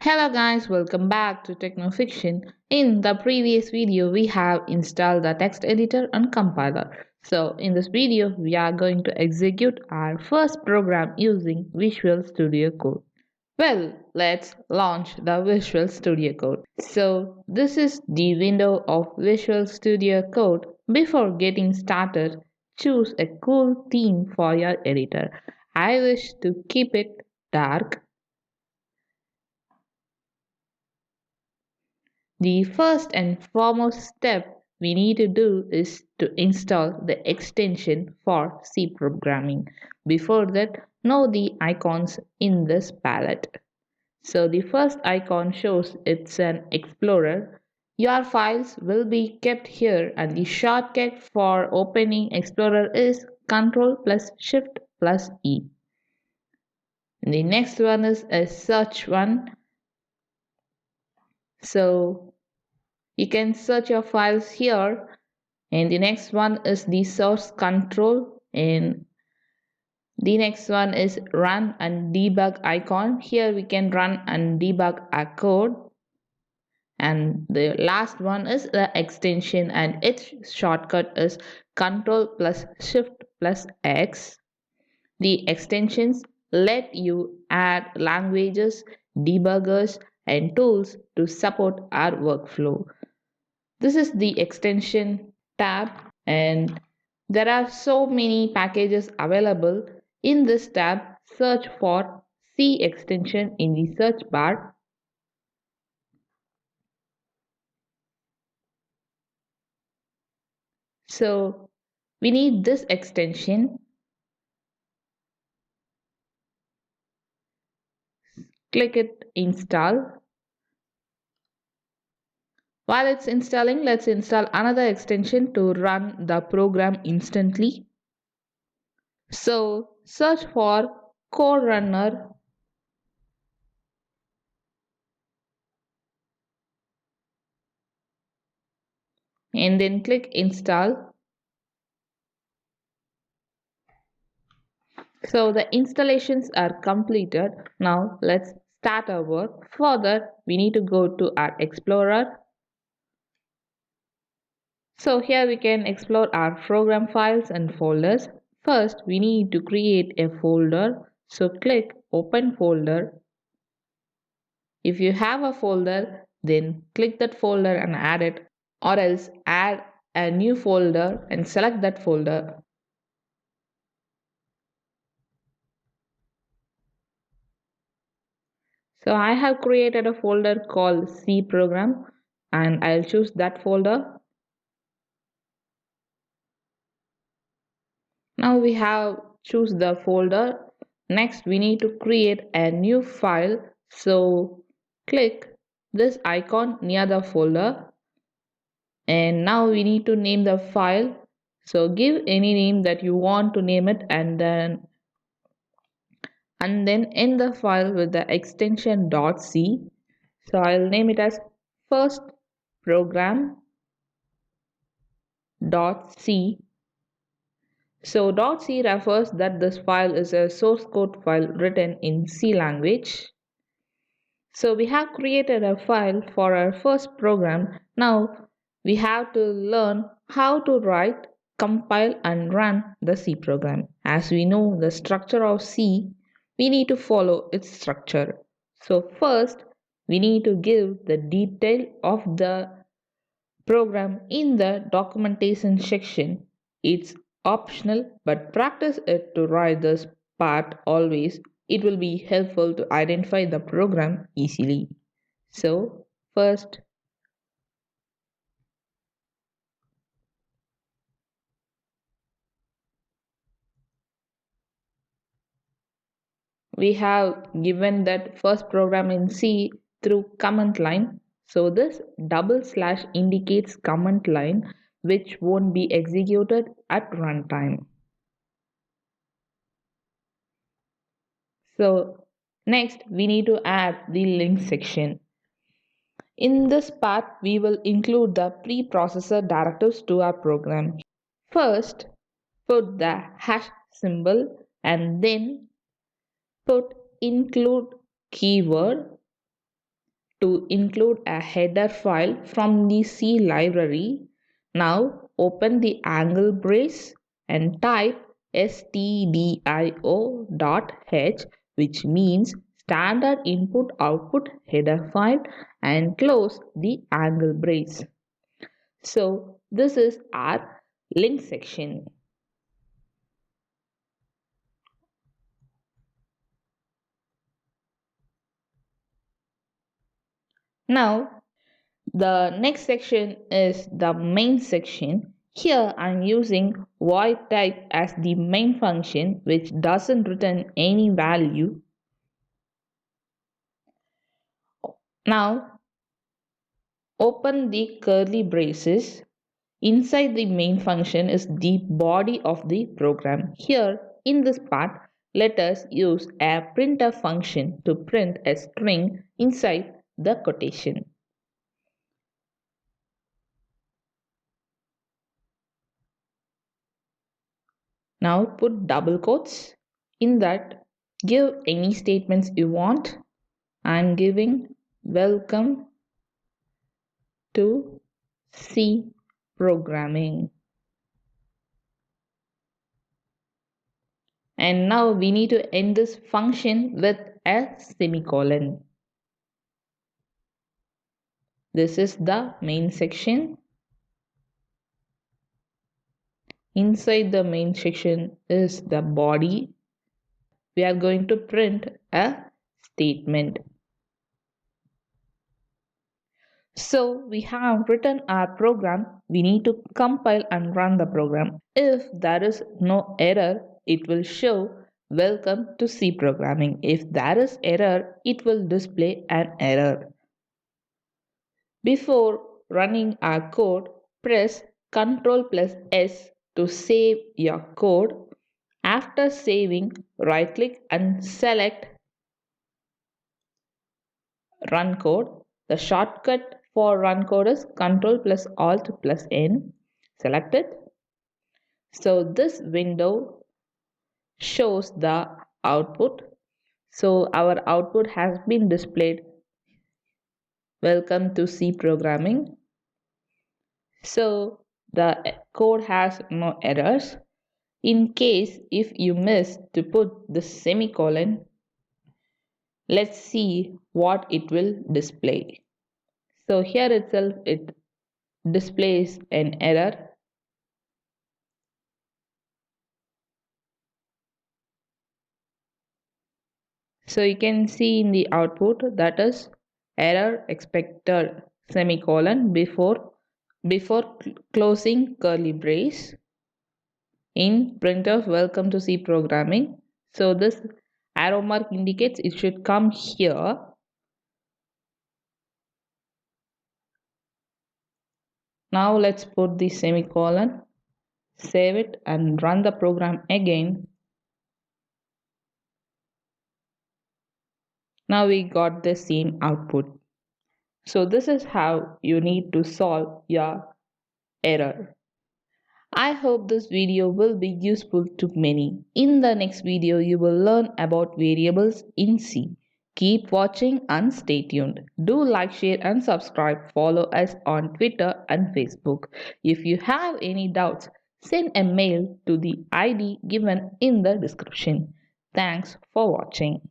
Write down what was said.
Hello guys, welcome back to Techno Fiction. In the previous video, we have installed the text editor and compiler. So in this video, we are going to execute our first program using Visual Studio Code. Well, let's launch the Visual Studio Code. So this is the window of Visual Studio Code. Before getting started, choose a cool theme for your editor. I wish to keep it dark. The first and foremost step we need to do is to install the extension for C programming. Before that, know the icons in this palette. So the first icon shows it's an explorer. Your files will be kept here and the shortcut for opening Explorer is Ctrl plus Shift plus E. The next one is a search one. So you can search your files here, and the next one is the source control, and the next one is run and debug icon. Here we can run and debug our code, and the last one is the extension and its shortcut is Ctrl plus Shift plus X. The extensions let you add languages, debuggers, and tools to support our workflow. This is the extension tab, and there are so many packages available. In this tab, search for C extension in the search bar. So we need this extension. Click it, install. While it's installing, let's install another extension to run the program instantly. So search for Code Runner. And then click install. So the installations are completed. Now let's start our work. For that, we need to go to our Explorer. So here we can explore our program files and folders. First, we need to create a folder. So click Open Folder. If you have a folder, then click that folder and add it, or else add a new folder and select that folder. So I have created a folder called C program and I'll choose that folder. Now we have choose the folder. Next we need to create a new file. So click this icon near the folder, and now we need to name the file. So give any name that you want to name it, and then end the file with the extension .c. So I'll name it as first program.c. So .c refers that this file is a source code file written in C language. So we have created a file for our first program. Now we have to learn how to write, compile and run the C program. As we know the structure of C, we need to follow its structure. So first we need to give the detail of the program in the documentation section. It's optional, but practice it to write this part always. It will be helpful to identify the program easily. So first we have given that first program in C through command line. So this double slash indicates command line which won't be executed at runtime. So next we need to add the link section. In this part we will include the preprocessor directives to our program. First put the hash symbol and then put include keyword. to include a header file from the C library. Now open the angle brace and type stdio.h, which means standard input output header file, and close the angle brace. So this is our link section. Now the next section is the main section. Here I am using void type as the main function, which doesn't return any value. Now open the curly braces. Inside the main function is the body of the program. Here in this part, let us use a printf function to print a string inside the quotation. Now put double quotes. In that, give any statements you want. I am giving welcome to C programming. And now we need to end this function with a semicolon. This is the main section. Inside the main section is the body. We are going to print a statement. So we have written our program. We need to compile and run the program. If there is no error, it will show welcome to C programming. If there is error, it will display an error. Before running our code, press Ctrl plus S to save your code. After saving, right click and select Run Code. The shortcut for run code is Ctrl plus Alt plus N. Select it. So this window shows the output. So our output has been displayed. Welcome to C programming. So the code has no errors. In case if you miss to put the semicolon, let's see what it will display. So here itself it displays an error. So you can see in the output that is error expected semicolon before closing curly brace in printf welcome to C programming. So this arrow mark indicates it should come here. Now let's put the semicolon, save it and run the program again. Now we got the same output. So this is how you need to solve your error. I hope this video will be useful to many. In the next video, you will learn about variables in C. Keep watching and stay tuned. Do like, share and subscribe. Follow us on Twitter and Facebook. If you have any doubts, send a mail to the ID given in the description. Thanks for watching.